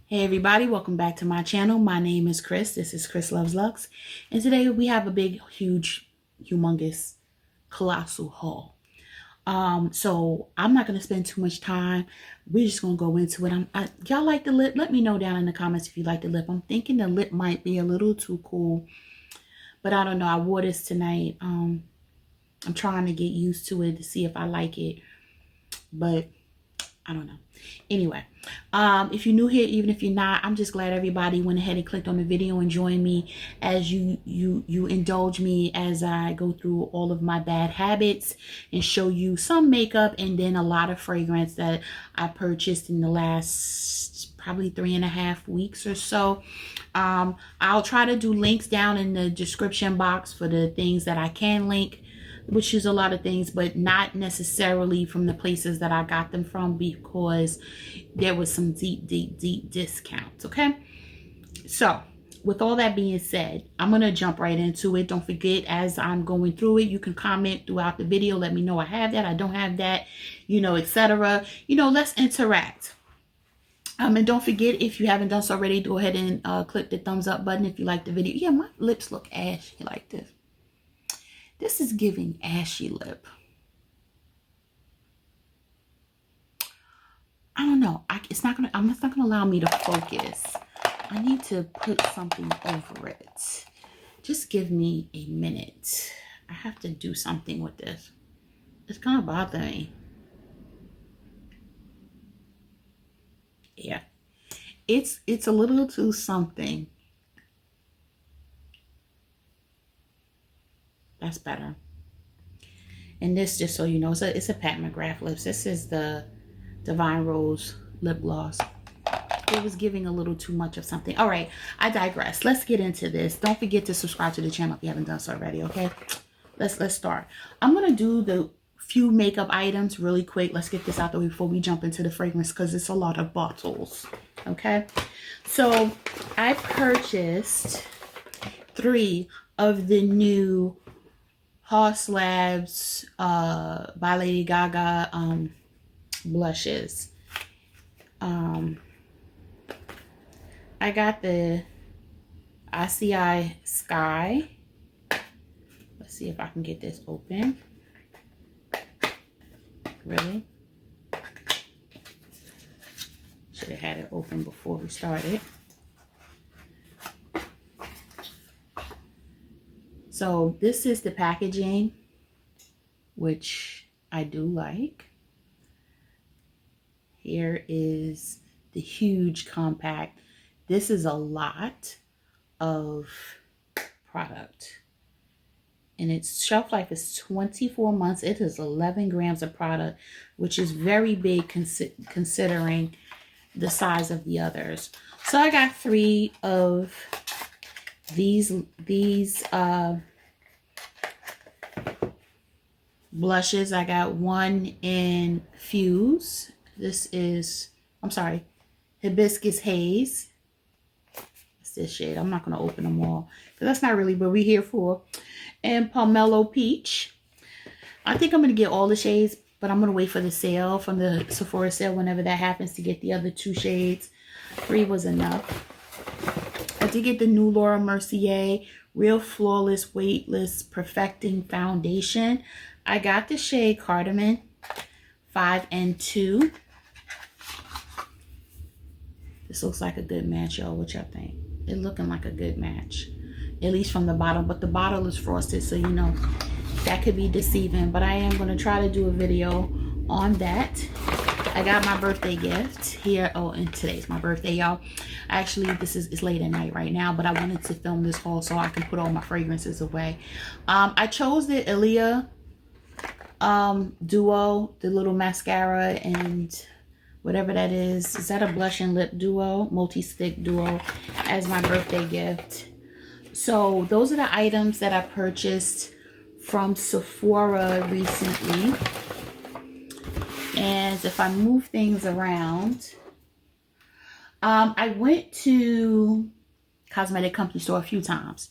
Hey everybody, welcome back to my channel. My name is Chris. This is Chris Loves Lux. And today we have a big, huge, humongous, colossal haul. So I'm not going to spend too much time. We're just going to go into it. Y'all like the lip? Let me know down in the comments if you like the lip. I'm thinking the lip might be a little too cool, but I don't know. I wore this tonight. I'm trying to get used to it to see if I like it, but I don't know. Anyway, if you're new here, even if you're not, I'm just glad everybody went ahead and clicked on the video and joined me as you indulge me as I go through all of my bad habits and show you some makeup and then a lot of fragrance that I purchased in the last probably 3.5 weeks or so. I'll try to do links down in the description box for the things that I can link, which is a lot of things, but not necessarily from the places that I got them from, because there was some deep discounts. Okay, so with all that being said, I'm gonna jump right into it. Don't forget, as I'm going through it, you can comment throughout the video. Let me know I have that, I don't have that, etc. Let's interact. And don't forget, if you haven't done so already, go ahead and click the thumbs up button if you like the video. Yeah, my lips look ashy like this. This is giving ashy lip. I don't know. It's not gonna allow me to focus. I need to put something over it. Just give me a minute. I have to do something with this. It's gonna bother me. Yeah. It's a little too something. That's better. And this, just so you know, it's a Pat McGrath lips. This is the Divine Rose lip gloss. It was giving a little too much of something. All right, I digress. Let's get into this. Don't forget to subscribe to the channel if you haven't done so already. Okay, let's start. I'm gonna do the few makeup items really quick. Let's get this out the way before we jump into the fragrance, because it's a lot of bottles. Okay, so I purchased 3 of the new Haus Labs by Lady Gaga blushes. I got the ICI Sky. Let's see if I can get this open. Really? Should have had it open before we started. So this is the packaging, which I do like. Here is the huge compact. This is a lot of product. And its shelf life is 24 months. It is 11 grams of product, which is very big considering the size of the others. So I got 3 of these blushes. I got one in Fuse. This is, I'm sorry, Hibiscus Haze. It's this shade. I'm not going to open them all because that's not really what we're here for. And Pomelo Peach. I think I'm going to get all the shades, but I'm going to wait for the sale, from the Sephora sale, whenever that happens, to get the other 2 shades. 3 was enough. I did get the new Laura Mercier Real Flawless Weightless Perfecting Foundation. I got the shade Cardamom 5 and 2. This looks like a good match, y'all. What y'all think? It's looking like a good match, at least from the bottle. But the bottle is frosted, so that could be deceiving. But I am going to try to do a video on that. I got my birthday gift here. Oh, and today's my birthday, y'all. Actually, it's late at night right now, but I wanted to film this haul so I can put all my fragrances away. I chose the Ilia duo, the little mascara and whatever that is. Is that a blush and lip duo, multi-stick duo, as my birthday gift? So those are the items that I purchased from Sephora recently. And if I move things around, I went to Cosmetic Company Store a few times.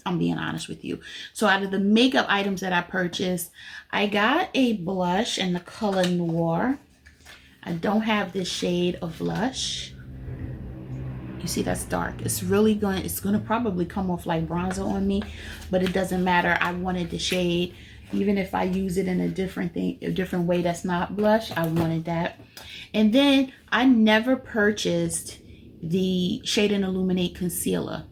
I'm being honest with you. So out of the makeup items that I purchased, I got a blush in the color Noir. I don't have this shade of blush. You see, that's dark. It's gonna probably come off like bronzer on me, but it doesn't matter. I wanted the shade. Even if I use it in a different way that's not blush, I wanted that. And then I never purchased the Shade and Illuminate concealer,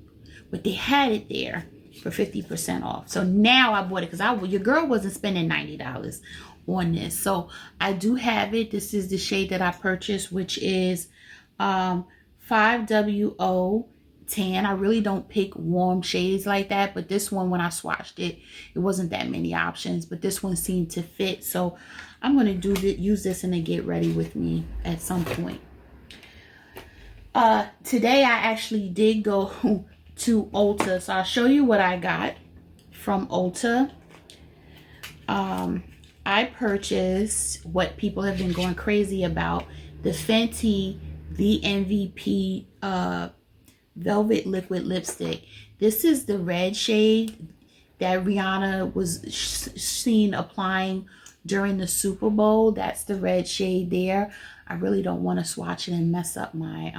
but they had it there for 50% off. So now I bought it because your girl wasn't spending $90 on this. So I do have it. This is the shade that I purchased, which is 5WO Tan. I really don't pick warm shades like that, but this one, when I swatched it, it wasn't that many options, but this one seemed to fit. So I'm going to use this in a get ready with me at some point. Today I actually did go to Ulta, so I'll show you what I got from Ulta. I purchased what people have been going crazy about, the Fenty VMVP Velvet Liquid Lipstick. This is the red shade that Rihanna was seen applying during the Super Bowl. That's the red shade there. I really don't want to swatch it and mess up my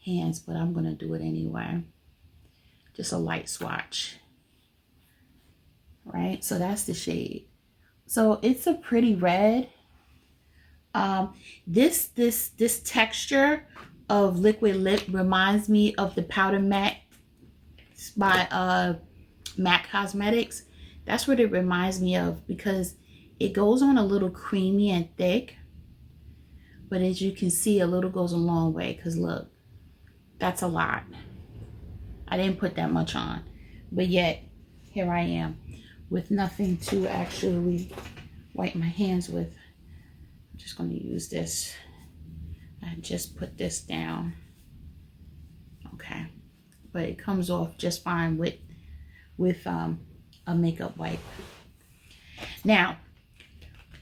hands, but I'm going to do it anyway. Just a light swatch. Right? So that's the shade. So it's a pretty red. This texture of liquid lip reminds me of the Powder Matte by MAC Cosmetics. That's what it reminds me of, because it goes on a little creamy and thick, but as you can see, a little goes a long way, because look, that's a lot. I didn't put that much on, but yet here I am with nothing to actually wipe my hands with. I'm just going to use this. I just put this down. Okay, but it comes off just fine with a makeup wipe. Now,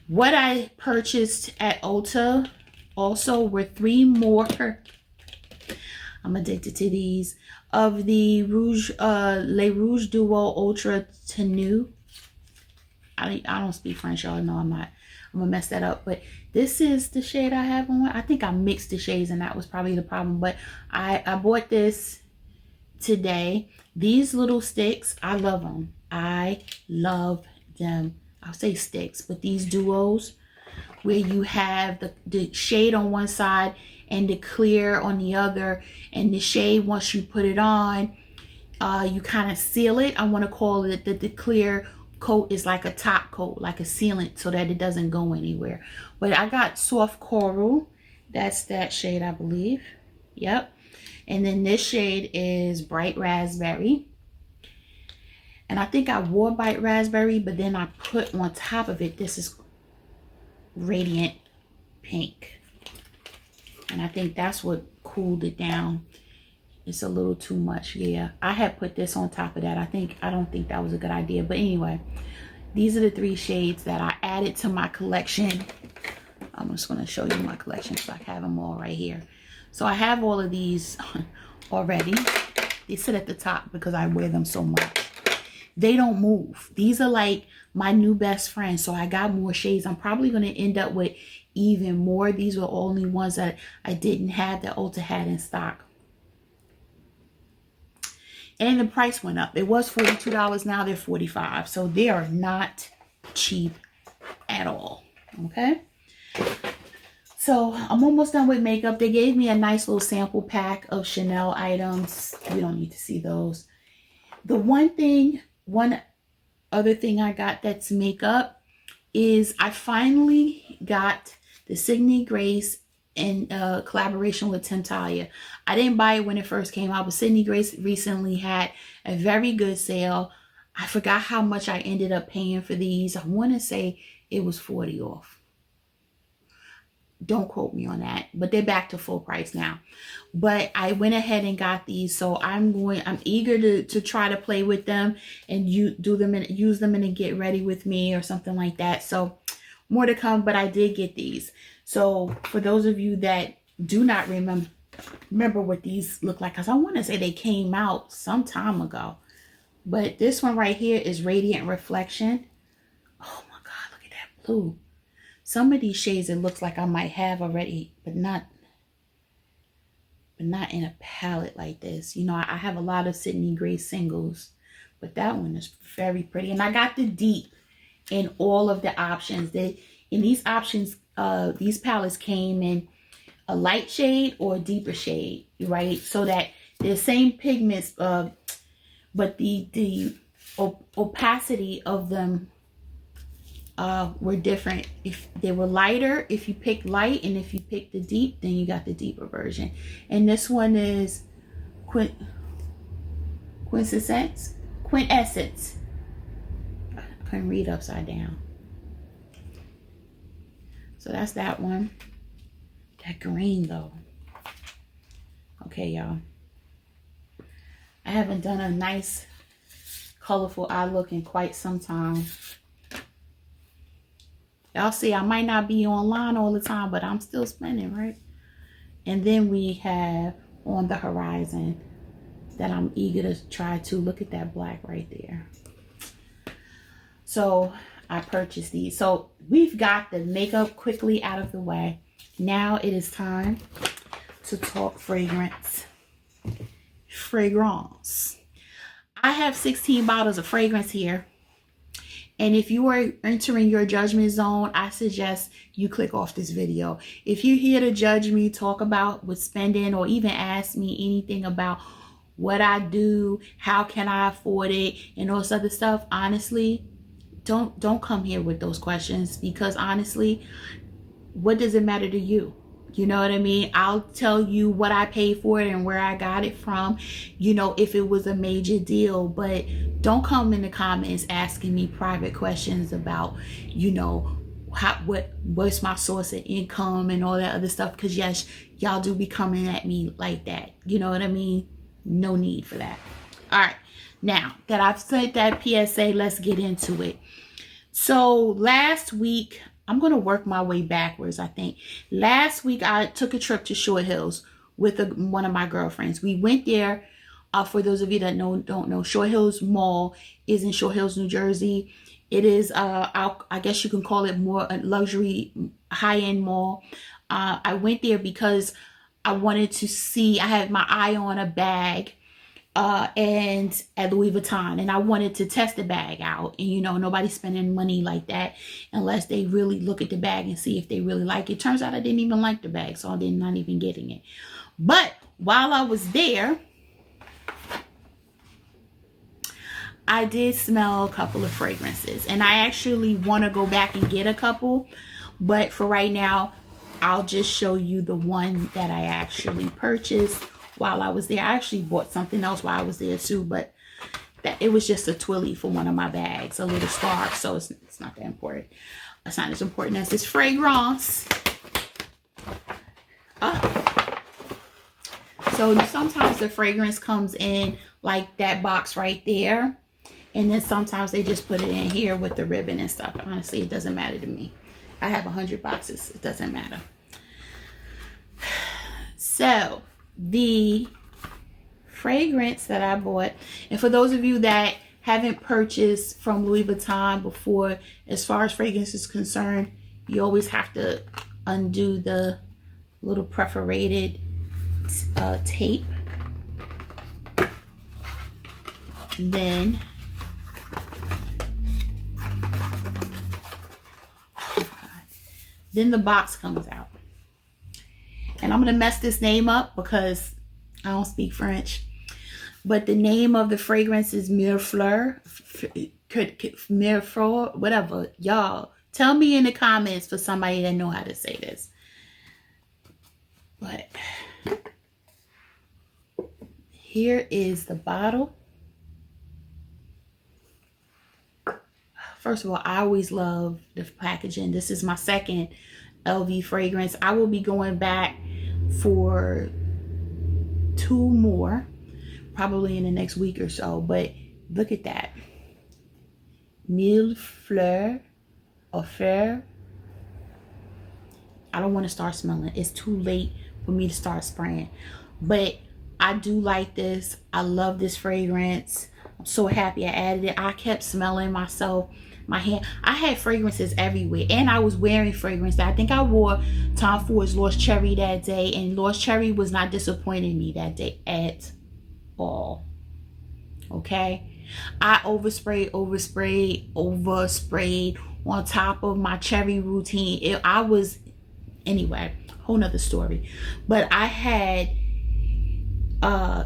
what I purchased at Ulta also were 3 more, I'm addicted to these, of the Le Rouge Duo Ultra Tenue. I don't speak French, y'all know I'm gonna mess that up, but this is the shade I have on. I think I mixed the shades and that was probably the problem, but I bought this today. These little sticks, I love them. I love them. I'll say sticks, but these duos where you have the shade on one side and the clear on the other, and the shade, once you put it on, you kind of seal it. I want to call it that the clear coat is like a top coat, like a sealant, so that it doesn't go anywhere. But I got Soft Coral. That's that shade, I believe. Yep. And then this shade is Bright Raspberry. And I think I wore Bright Raspberry, but then I put on top of it, this is Radiant Pink. And I think that's what cooled it down. It's a little too much. Yeah, I had put this on top of that. I don't think that was a good idea. But anyway, these are the 3 shades that I added to my collection. I'm just going to show you my collection so I have them all right here. So I have all of these already. They sit at the top because I wear them so much. They don't move. These are like my new best friend. So I got more shades. I'm probably going to end up with even more. These were only ones that I didn't have that Ulta had in stock. And the price went up. It was $42. Now they're $45. So they are not cheap at all. Okay. So I'm almost done with makeup. They gave me a nice little sample pack of Chanel items. We don't need to see those. The one other thing I got that's makeup is I finally got the Signe Grace in collaboration with Temptalia. I didn't buy it when it first came out, but Signe Grace recently had a very good sale. I forgot how much I ended up paying for these. I want to say it was 40 off. Don't quote me on that, but they're back to full price now. But I went ahead and got these, so I'm eager to try to play with them and use them in a get ready with me or something like that. So more to come, but I did get these. So for those of you that do not remember what these look like, because I want to say they came out some time ago, but this one right here is Radiant Reflection. Oh my God, look at that blue. Some of these shades, it looks like I might have already, but not not in a palette like this. You know, I have a lot of Sydney Gray singles, but that one is very pretty. And I got the deep in all of the options. In these options, these palettes came in a light shade or a deeper shade, right? So that they're the same pigments, but the opacity of them were different. If they were lighter, if you pick light, and if you pick the deep, then you got the deeper version. And this one is Quintessence. I couldn't read upside down. So that's that one. That green though. Okay, y'all. I haven't done a nice colorful eye look in quite some time. Y'all see, I might not be online all the time, but I'm still spending, right? And then we have on the horizon that I'm eager to try to. Look at that black right there. So I purchased these. So we've got the makeup quickly out of the way. Now it is time to talk fragrance. I have 16 bottles of fragrance here. And if you are entering your judgment zone, I suggest you click off this video. If you're here to judge me, talk about with spending, or even ask me anything about what I do, how can I afford it, and all this other stuff, honestly, don't come here with those questions, because honestly, what does it matter to you? You know what I mean? I'll tell you what I paid for it and where I got it from, you know, if it was a major deal. But don't come in the comments asking me private questions about, you know, what's my source of income and all that other stuff. Because yes, y'all do be coming at me like that. You know what I mean? No need for that. All right. Now that I've said that PSA, let's get into it. So last week, I'm going to work my way backwards, I think. Last week, I took a trip to Short Hills with one of my girlfriends. We went there. For those of you that don't know, Short Hills Mall is in Short Hills, New Jersey. It is, I guess you can call it more a luxury, high-end mall. I went there because I wanted to see, I had my eye on a bag and at Louis Vuitton, and I wanted to test the bag out. And you know, nobody's spending money like that unless they really look at the bag and see if they really like it. Turns out I didn't even like the bag, so I did not even getting it. But while I was there, I did smell a couple of fragrances, and I actually want to go back and get a couple, but for right now, I'll just show you the one that I actually purchased while I was there. I actually bought something else while I was there too, but it was just a twilly for one of my bags, a little scarf, so it's not that important. It's not as important as this fragrance. So sometimes the fragrance comes in like that box right there, and then sometimes they just put it in here with the ribbon and stuff. Honestly, it doesn't matter to me. I have 100 boxes. It doesn't matter. So the fragrance that I bought, and for those of you that haven't purchased from Louis Vuitton before, as far as fragrance is concerned, you always have to undo the little perforated tape. Then the box comes out. And I'm going to mess this name up because I don't speak French. But the name of the fragrance is Mirfleur, whatever. Y'all, tell me in the comments for somebody that know how to say this. But here is the bottle. First of all, I always love the packaging. This is my second LV fragrance. I will be going back for 2 more, probably in the next week or so. But look at that. Mille fleurs or fleurs. I don't want to start smelling. It's too late for me to start spraying. But I do like this. I love this fragrance. I'm so happy I added it. I kept smelling myself my hand. I had fragrances everywhere, and I was wearing fragrance. I think I wore Tom Ford's Lost Cherry that day, and Lost Cherry was not disappointing me that day at all. Okay, I oversprayed on top of my cherry routine. Anyway, whole nother story. But I had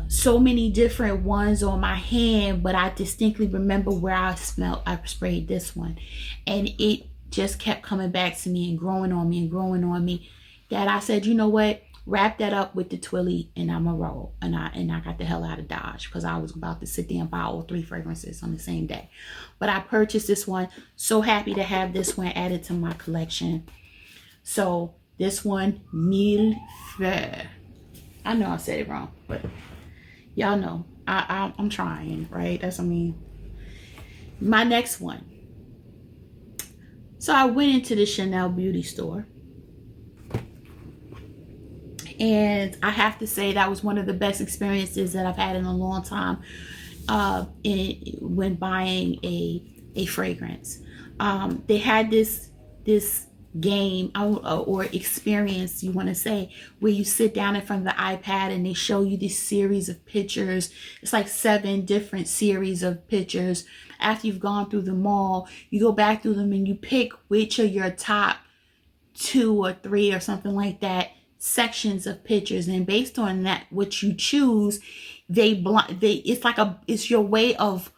so many different ones on my hand, but I distinctly remember where I sprayed this one, and it just kept coming back to me and growing on me that I said, you know what, wrap that up with the Twilly and I'm a roll. And I got the hell out of Dodge, because I was about to sit there and buy all 3 fragrances on the same day. But I purchased this one. So happy to have this one added to my collection. So this one, Mille Fleurs. I know I said it wrong, but y'all know I'm trying, right? My next one. So I went into the Chanel beauty store, and I have to say that was one of the best experiences that I've had in a long time when buying a fragrance. They had this game or experience, you want to say, where you sit down in front of the iPad and they show you this series of pictures. It's like 7 different series of pictures. After you've gone through them all, you go back through them and you pick which are your top 2 or 3 or something like that sections of pictures, and based on that, what you choose, it's your way of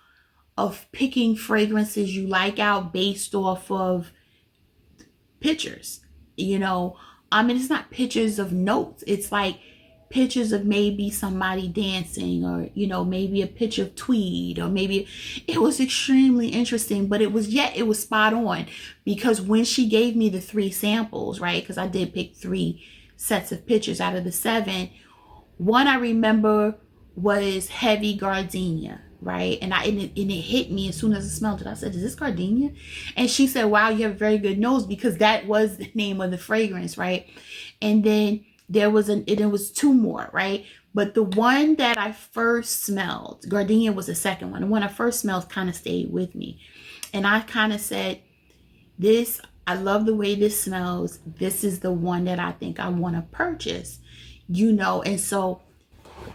picking fragrances you like out based off of pictures. It's not pictures of notes. It's like pictures of maybe somebody dancing, or maybe a picture of tweed, or maybe it was extremely interesting. But it was spot on, because when she gave me the 3 samples, right, because I did pick 3 sets of pictures out of the 7, one I remember was heavy gardenia, right? And it hit me as soon as I smelled it. I said, is this gardenia? And she said, wow, you have a very good nose, because that was the name of the fragrance, right? And then it was 2 more, right? But the one that I first smelled, gardenia was the second one. The one I first smelled kind of stayed with me. And I kind of said, I love the way this smells. This is the one that I think I want to purchase, and so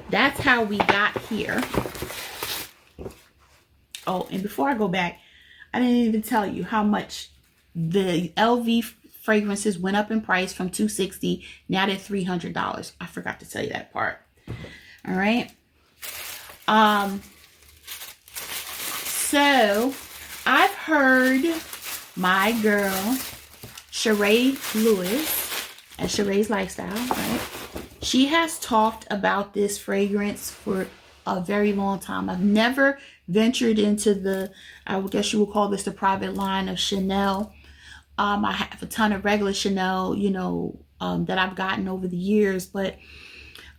that's how we got here. Oh, and before I go back, I didn't even tell you how much the LV fragrances went up in price from $260. Now they're $300. I forgot to tell you that part. All right. So I've heard my girl Sheree Lewis at Sheree's Lifestyle, right? She has talked about this fragrance for a very long time. I've never ventured into I guess you would call this the private line of Chanel. I have a ton of regular Chanel, that I've gotten over the years, but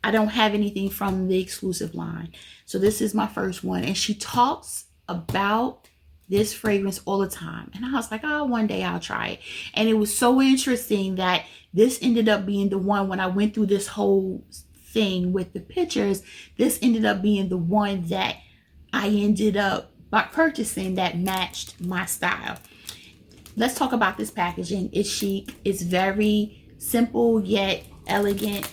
I don't have anything from the exclusive line. So this is my first one. And she talks about this fragrance all the time. And I was like, oh, one day I'll try it. And it was so interesting that this ended up being the one, when I went through this whole thing with the pictures, this ended up being the one that I ended up purchasing that matched my style. Let's talk about this packaging. It's chic. It's very simple yet elegant.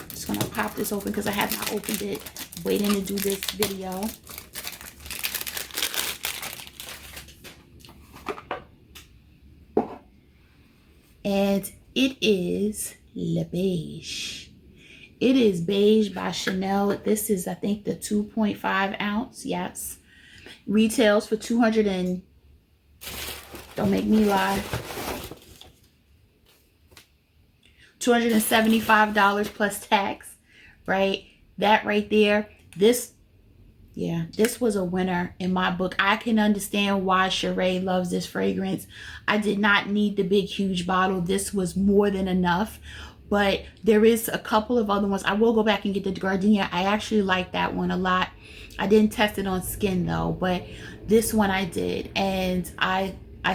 I'm just gonna pop this open because I have not opened it, waiting to do this video. And it is Le Beige. It is Beige by Chanel. This is, I think, the 2.5 ounce. Yes. Retails for don't make me lie, $275 plus tax, right? That right there. This was a winner in my book. I can understand why Sheree loves this fragrance. I did not need the big, huge bottle. This was more than enough. But there is a couple of other ones. I will go back and get the gardenia. I actually like that one a lot. I didn't test it on skin though, but this one I did. And I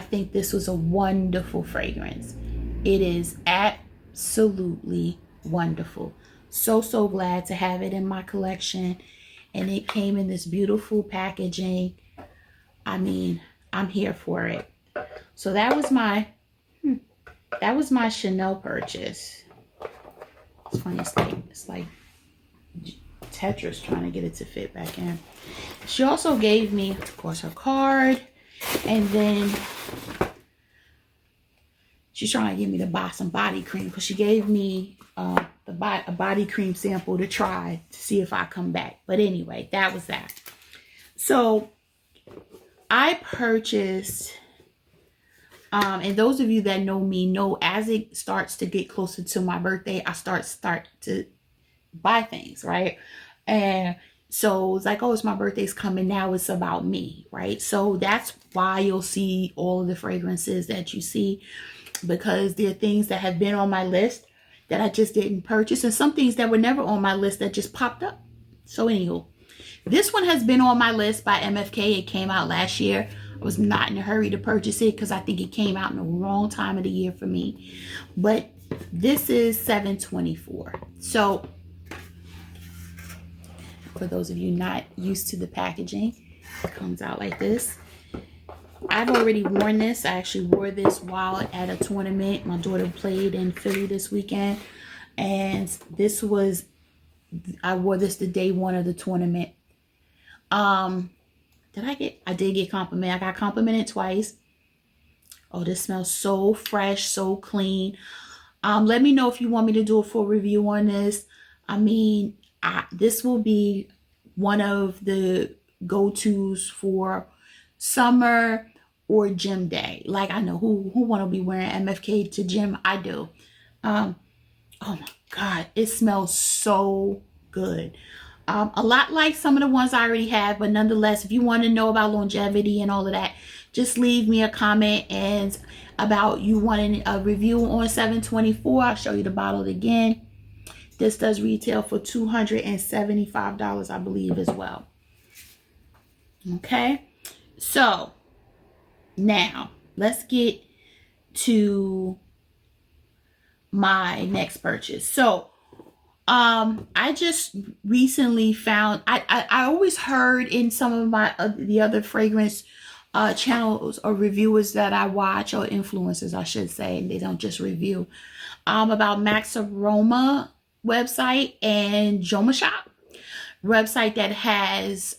think this was a wonderful fragrance. It is absolutely wonderful. So glad to have it in my collection. And it came in this beautiful packaging. I mean, I'm here for it. So that was my Chanel purchase. It's funny, it's like Tetris trying to get it to fit back in. She also gave me, of course, her card, and then she's trying to get me to buy some body cream because she gave me a body cream sample to try to see if I come back. But anyway, that was that. So I purchased, and those of you that know me know as it starts to get closer to my birthday, I start to buy things, right? And so it's like, oh, it's my birthday's coming, now it's about me, right? So that's why you'll see all of the fragrances that you see, because there are things that have been on my list that I just didn't purchase, and some things that were never on my list that just popped up. So anywho, this one has been on my list by MFK. It came out last year. I was not in a hurry to purchase it because I think it came out in the wrong time of the year for me. But this is 724. So for those of you not used to the packaging, it comes out like this. I've already worn this. I actually wore this while at a tournament. My daughter played in Philly this weekend, and I wore this the day one of the tournament. I did get compliment. I got complimented twice. Oh, this smells so fresh, so clean. Let me know if you want me to do a full review on this. I mean, this will be one of the go-tos for summer or gym day. Like, I know who want to be wearing MFK to gym. I do. Oh my God, it smells so good. A lot like some of the ones I already have, but nonetheless, if you want to know about longevity and all of that, just leave me a comment and about you wanting a review on 724. I'll show you the bottle again. This does retail for $275, I believe, as well. Okay, so now let's get to my next purchase. So I just recently found, I always heard in some of my the other fragrance channels or reviewers that I watch, or influencers I should say, and they don't just review, about Max Aroma website and Joma Shop website that has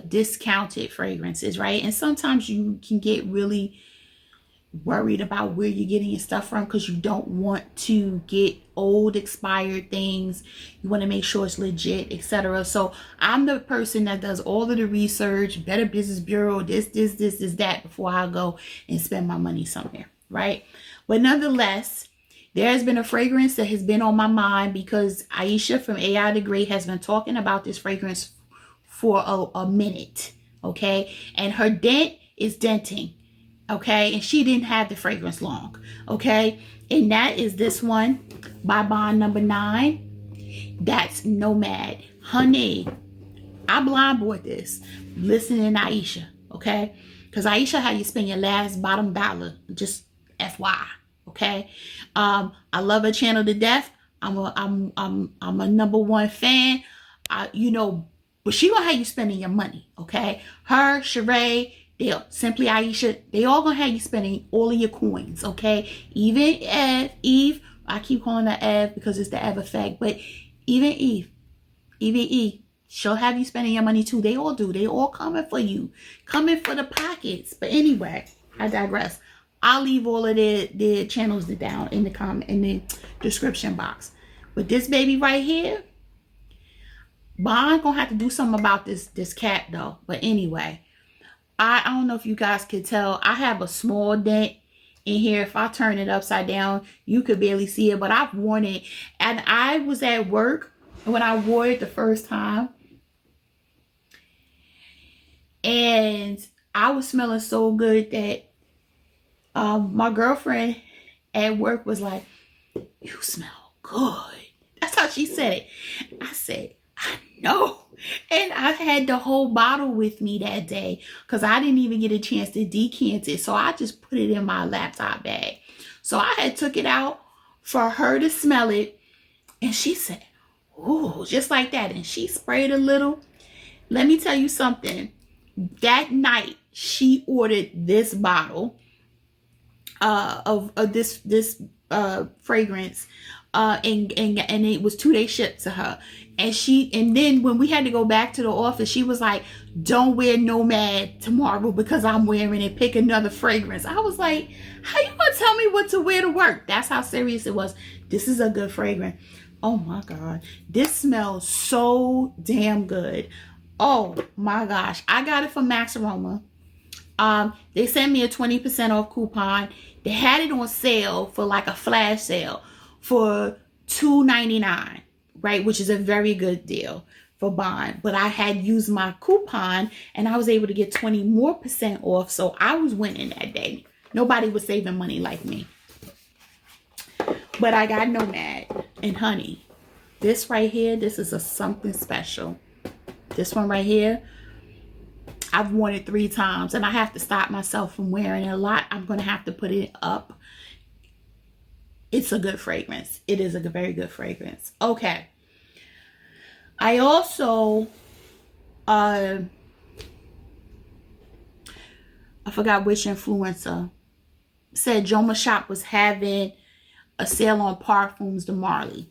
discounted fragrances, right? And sometimes you can get really worried about where you're getting your stuff from because you don't want to get old expired things. You want to make sure it's legit, etc. So I'm the person that does all of the research, Better Business Bureau, this, that, before I go and spend my money somewhere, right? But nonetheless, there has been a fragrance that has been on my mind because Aisha from AI the Great has been talking about this fragrance for a minute, okay? And her dent is denting, okay? And she didn't have the fragrance long, okay? And that is this one by Bond number 9. That's Nomad. Honey, I blind bought this listening to Aisha, okay? Because Aisha, how you spend your last bottom dollar, just FY. Okay, I love her channel to death. I'm a #1 fan. You know, but she gonna have you spending your money. Okay, her, Sheree, they'll Simply Aisha, they all gonna have you spending all of your coins. Okay, even Eve. I keep calling her Ev because it's the Ev effect, but even Eve, she'll have you spending your money too. They all do. They all coming for you, coming for the pockets. But anyway, I digress. I'll leave all of their channels down in the description box. But this baby right here, Bond gonna have to do something about this cat though. But anyway, I don't know if you guys could tell. I have a small dent in here. If I turn it upside down, you could barely see it. But I've worn it, and I was at work when I wore it the first time, and I was smelling so good that my girlfriend at work was like, "You smell good." That's how she said it. I said, "I know." And I had the whole bottle with me that day because I didn't even get a chance to decant it. So I just put it in my laptop bag. So I had took it out for her to smell it. And she said, "Ooh," just like that. And she sprayed a little. Let me tell you something. That night, she ordered this bottle of this fragrance, and it was 2-day ship to her. And then when we had to go back to the office, she was like, don't wear Nomad tomorrow because I'm wearing it. Pick another fragrance. I was like, how you gonna tell me what to wear to work? That's how serious it was. This is a good fragrance. Oh my God. This smells so damn good. Oh my gosh. I got it from Max Aroma. They sent me a 20% off coupon. They had it on sale for like a flash sale for $2.99, right? Which is a very good deal for Bond. But I had used my coupon and I was able to get 20% more off. So I was winning that day. Nobody was saving money like me. But I got Nomad. And honey, this right here, this is something special. This one right here, I've worn it 3 times and I have to stop myself from wearing it a lot. I'm going to have to put it up. It's a good fragrance. It is a very good fragrance. Okay. I also, I forgot which influencer said Joma Shop was having a sale on Parfums de Marly.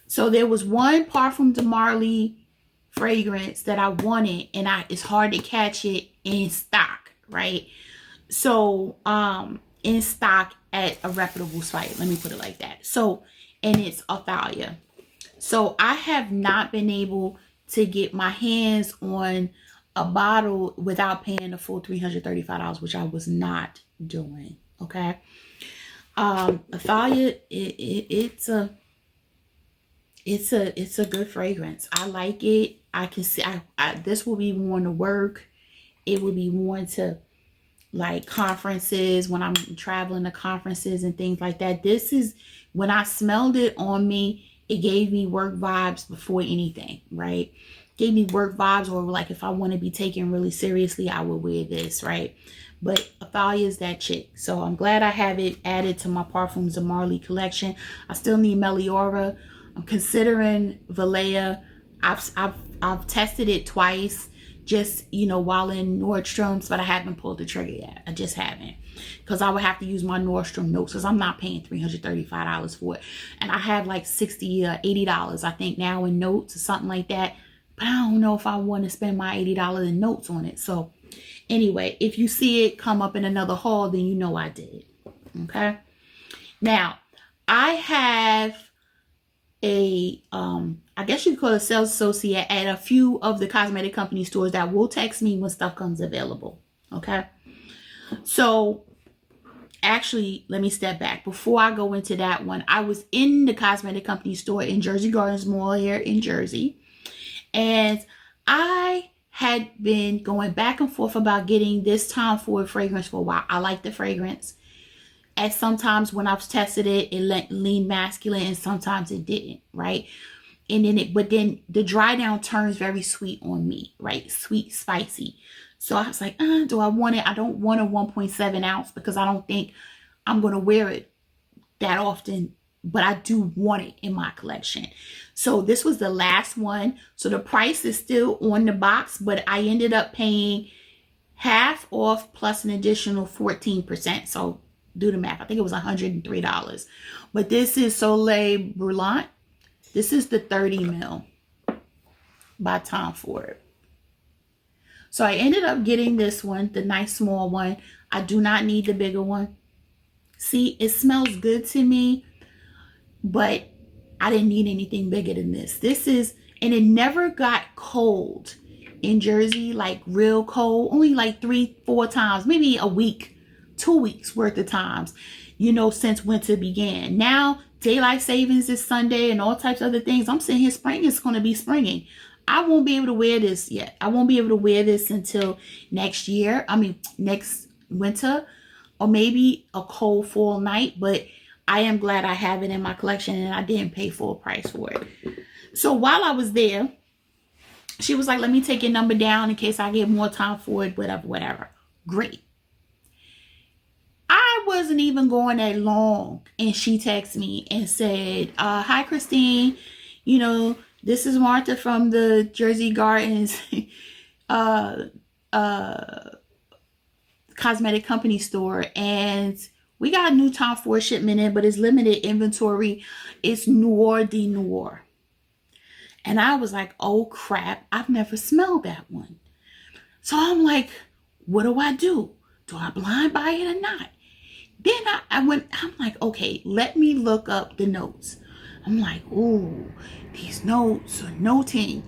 So there was one Parfums de Marly fragrance that I wanted, and it's hard to catch it in stock, right? So in stock at a reputable site, let me put it like that. So, and it's Athalia. So I have not been able to get my hands on a bottle without paying the full $335, which I was not doing. Okay. Athalia, it's a good fragrance. I like it. I can see this will be worn to work. It will be worn to like conferences when I'm traveling to conferences and things like that. This is, when I smelled it on me, it gave me work vibes before anything, right? Gave me work vibes, or like if I want to be taken really seriously, I would wear this, right? But Athalia is that chick. So I'm glad I have it added to my Parfums de Marly collection. I still need Meliora. I'm considering Valleja. I've tested it twice, just, you know, while in Nordstrom's, but I haven't pulled the trigger yet. I just haven't, because I would have to use my Nordstrom notes, because I'm not paying $335 for it. And I have like $60 or $80, I think, now in notes or something like that. But I don't know if I want to spend my $80 in notes on it. So anyway, if you see it come up in another haul, then you know I did. Okay. Now, I have a, I guess you could call it a sales associate at a few of the Cosmetic Company stores that will text me when stuff comes available. Okay. So actually, let me step back. Before I go into that one, I was in the Cosmetic Company store in Jersey Gardens Mall here in Jersey. And I had been going back and forth about getting this Tom Ford fragrance for a while. I like the fragrance. And sometimes when I've tested it, it leaned masculine, and sometimes it didn't, right? And then but then the dry down turns very sweet on me, right? Sweet, spicy. So I was like, do I want it? I don't want a 1.7 ounce because I don't think I'm going to wear it that often, but I do want it in my collection. So this was the last one. So the price is still on the box, but I ended up paying half off plus an additional 14%. So do the math. I think it was $103. But this is Soleil Brûlant. This is the 30 ml by Tom Ford. So I ended up getting this one, the nice small one. I do not need the bigger one. See, it smells good to me, but I didn't need anything bigger than this. This is, and it never got cold in Jersey, like real cold, only like 3-4 times, maybe a week, 2 weeks worth of times, you know, since winter began. Now, daylight savings is Sunday and all types of other things. I'm sitting here, spring is going to be springing. I won't be able to wear this yet. I won't be able to wear this until next year. I mean, next winter, or maybe a cold fall night, but I am glad I have it in my collection and I didn't pay full price for it. So while I was there, she was like, let me take your number down in case I get more time for it, whatever. Great. I wasn't even going that long, and she texted me and said, hi, Christine. You know, this is Martha from the Jersey Gardens Cosmetic Company Store, and we got a new Tom Ford shipment in, but it's limited inventory. It's Noir de Noir. And I was like, oh crap, I've never smelled that one. So I'm like, what do I do? Do I blind buy it or not? Then I'm like, okay, let me look up the notes. I'm like, ooh, these notes are noting.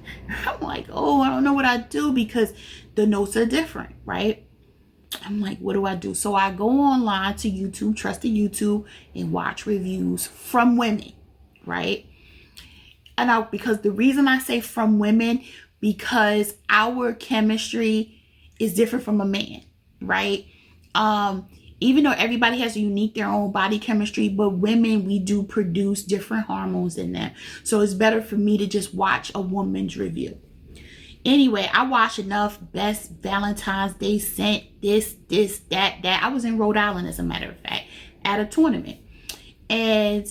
I'm like, oh, I don't know what I do because the notes are different, right? I'm like, what do I do? So I go online to YouTube, trusted YouTube, and watch reviews from women, right? And because the reason I say from women, because our chemistry is different from a man, right? Even though everybody has their own body chemistry, but women, we do produce different hormones in them. So it's better for me to just watch a woman's review. Anyway, I watched enough best Valentine's Day scent, this, that. I was in Rhode Island, as a matter of fact, at a tournament. And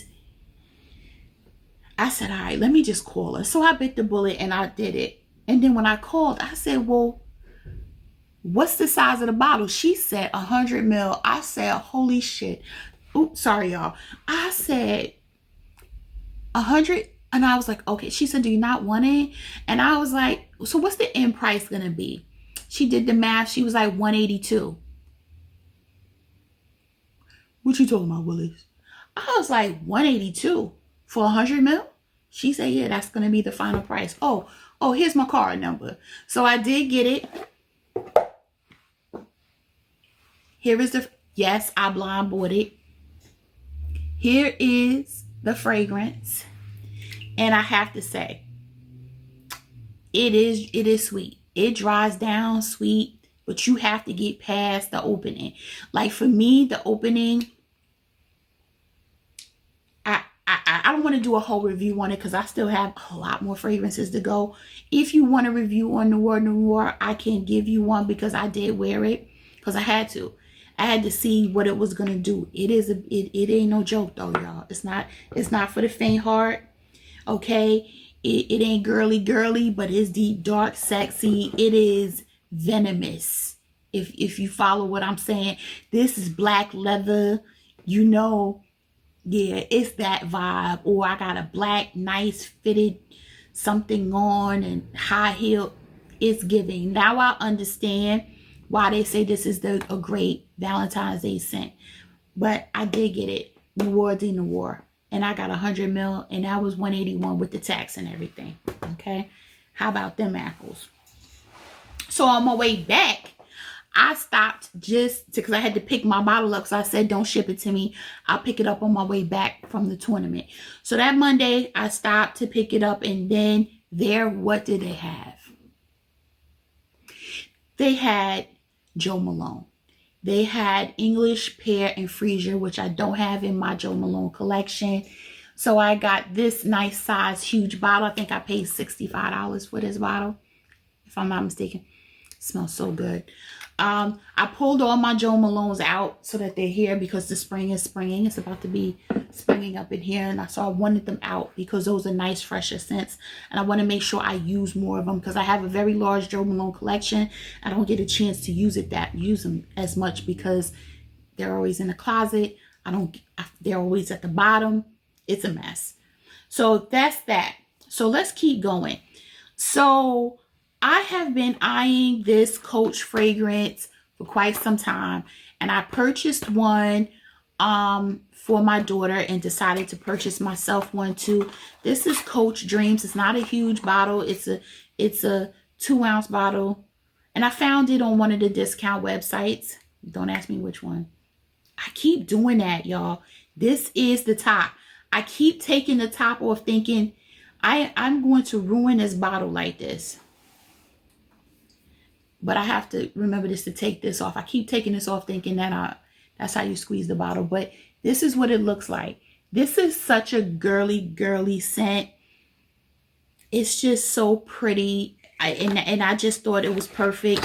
I said, all right, let me just call her. So I bit the bullet and I did it. And then when I called, I said, well, what's the size of the bottle? She said 100 ml. I said, holy shit. Oops, sorry, y'all. I said 100. And I was like, okay. She said, do you not want it? And I was like, so what's the end price going to be? She did the math. She was like 182. What you talking about, Willis? I was like, 182 for 100 ml? She said, yeah, that's going to be the final price. Oh, here's my card number. So I did get it. Here is yes, I blind bought it. Here is the fragrance. And I have to say, it is sweet. It dries down sweet, but you have to get past the opening. Like for me, the opening, I don't want to do a whole review on it because I still have a lot more fragrances to go. If you want a review on Noir, I can give you one because I did wear it because I had to. I had to see what it was gonna do. It ain't no joke though, y'all. It's not for the faint heart. Okay, it ain't girly, but it's deep, dark, sexy. It is venomous. If you follow what I'm saying, this is black leather. You know. Yeah, it's that vibe. Or I got a black, nice fitted something on and high heel. It's giving. Now I understand why they say this is a great Valentine's Day scent. But I did get it. Noir de Noir. And I got 100 ml. And that was 181 with the tax and everything. Okay. How about them apples? So on my way back, I stopped because I had to pick my bottle up. So I said, don't ship it to me. I'll pick it up on my way back from the tournament. So that Monday, I stopped to pick it up. And then what did they have? They had Joe Malone. They had English Pear and Freesia, which I don't have in my Joe Malone collection. So I got this nice size, huge bottle. I think I paid $65 for this bottle, if I'm not mistaken. It smells so good. I pulled all my Joe Malones out so that they're here because the spring is springing. It's about to be springing up in here. And so I wanted them out because those are nice, fresher scents. And I want to make sure I use more of them because I have a very large Joe Malone collection. I don't get a chance to use them as much because they're always in the closet. They're always at the bottom. It's a mess. So that's that. So let's keep going. So I have been eyeing this Coach fragrance for quite some time, and I purchased one for my daughter and decided to purchase myself one too. This is Coach Dreams. It's not a huge bottle. It's a 2-ounce bottle, and I found it on one of the discount websites. Don't ask me which one. I keep doing that, y'all. This is the top. I keep taking the top off thinking I'm going to ruin this bottle like this. But I have to remember to take this off. I keep taking this off thinking that that's how you squeeze the bottle. But this is what it looks like. This is such a girly scent. It's just so pretty. And I just thought it was perfect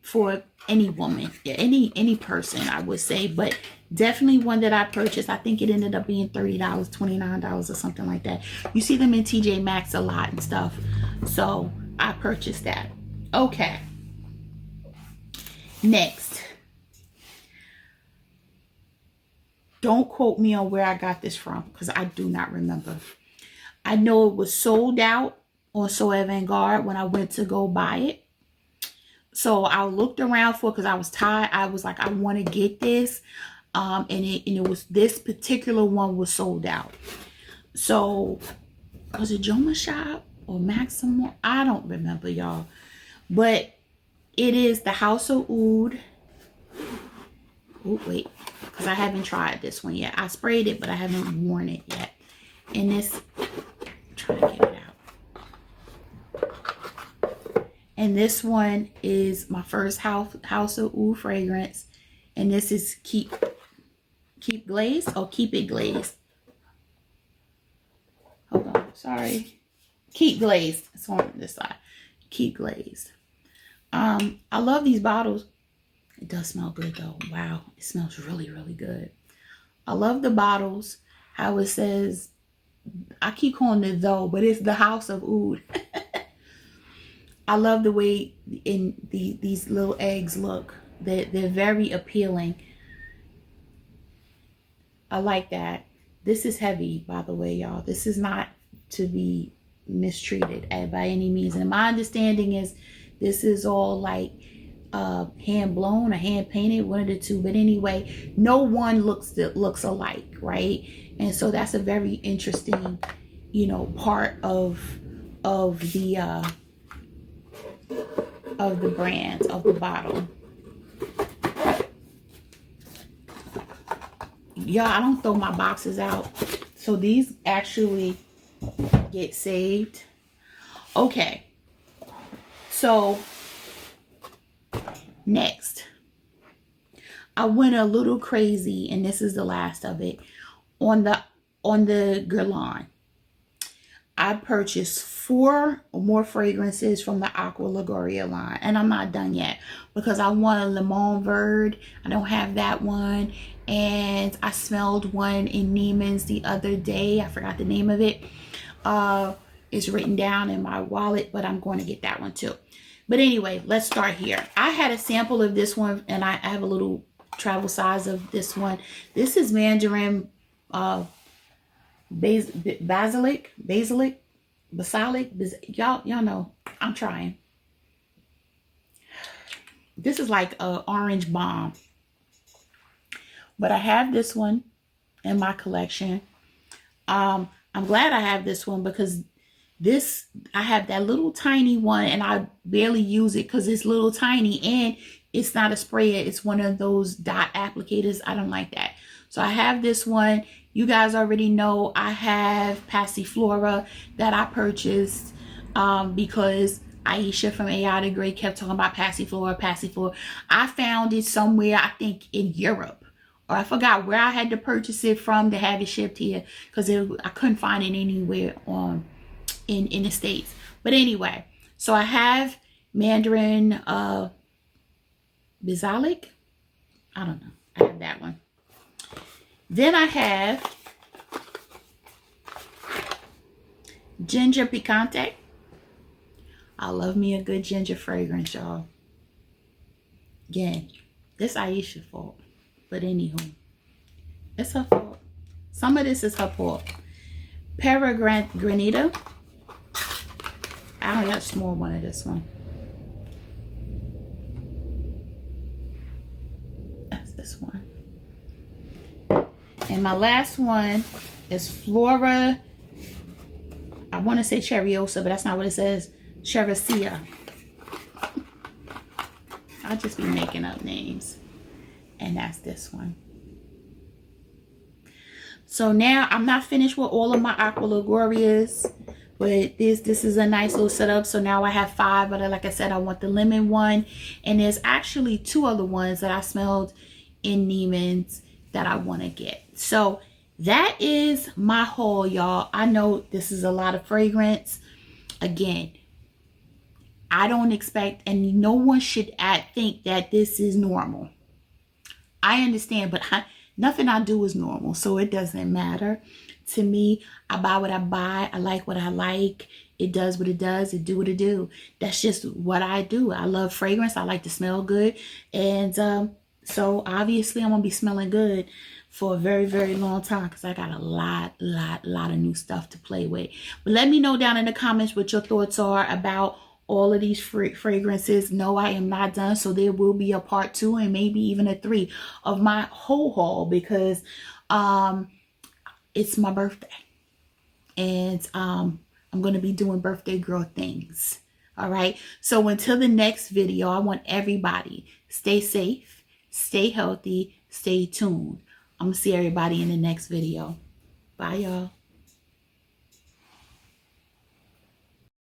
for any woman, any person, I would say. But definitely one that I purchased. I think it ended up being $30, $29 or something like that. You see them in TJ Maxx a lot and stuff. So I purchased that. Okay. Next, Don't quote me on where I got this from because I do not remember. I know it was sold out on So Avant-Garde when I went to go buy it. So I looked around for, because I was tired. I was like, I want to get this. And it was, this particular one was sold out. So was it Joma Shop or Maximum? I don't remember, y'all. But it is the House of Oud. Oh, wait. Because I haven't tried this one yet. I sprayed it, but I haven't worn it yet. And this, try to get it out. And this one is my first House of Oud fragrance. And this is Keep Glazed or Keep It Glazed. Hold on, sorry. Keep Glazed. It's on this side. Keep Glazed. I love these bottles. It does smell good though. Wow, it smells really, really good. I love the bottles. How it says, I keep calling it though, but it's the House of Oud. I love the way these little eggs look. They're very appealing. I like that. This is heavy, by the way, y'all. This is not to be mistreated by any means. And my understanding is this is all like hand blown or hand painted, one of the two. But anyway, no one looks alike, right? And so that's a very interesting, you know, part of the brand, of the bottle. Y'all, I don't throw my boxes out, so these actually get saved. Okay, so next, I went a little crazy, and this is the last of it, on the Guerlain. I purchased 4 or more fragrances from the Aqua Allegoria line, and I'm not done yet because I want a Lemon Verde. I don't have that one, and I smelled one in Neiman's the other day. I forgot the name of it. It's written down in my wallet, but I'm going to get that one too. But anyway, let's start here. I had a sample of this one, and I have a little travel size of this one. This is Mandarin basilic. Y'all know, I'm trying. This is like a orange bomb, but I have this one in my collection. I'm glad I have this one because I have that little tiny one, and I barely use it because it's little tiny, and it's not a sprayer. It's one of those dot applicators. I don't like that. So I have this one. You guys already know I have Passiflora that I purchased because Aisha from Aqua Allegoria kept talking about Passiflora. I found it somewhere, I think in Europe, or I forgot where I had to purchase it from to have it shipped here because I couldn't find it anywhere in the States. But anyway, so I have Mandarin basilic. I don't know. I have that one. Then I have Ginger Picante. I love me a good ginger fragrance, y'all. Again, this Aisha's fault. But anywho, it's her fault. Some of this is her fault. Granita. I only got a small one of this one. That's this one. And my last one is Flora. I want to say Cherryosa, but that's not what it says. Cherrycia. I'll just be making up names. And that's this one. So now I'm not finished with all of my Aqua Allegorias, but this is a nice little setup. So now I have 5, but like I said, I want the lemon one. And there's actually 2 other ones that I smelled in Neiman's that I want to get. So that is my haul, y'all. I know this is a lot of fragrance. Again, I don't expect, and no one should think that this is normal. I understand, but nothing I do is normal, so it doesn't matter to me. I buy what I buy. I like what I like. It does what it does. It do what it do. That's just what I do. I love fragrance. I like to smell good, and so obviously I'm gonna be smelling good. for a very, very long time because I got a lot of new stuff to play with. But let me know down in the comments what your thoughts are about all of these fragrances. No, I am not done. So there will be a part 2 and maybe even a 3 of my whole haul because it's my birthday. And I'm going to be doing birthday girl things. All right. So until the next video, I want everybody stay safe, stay healthy, stay tuned. I'm going to see everybody in the next video. Bye, y'all.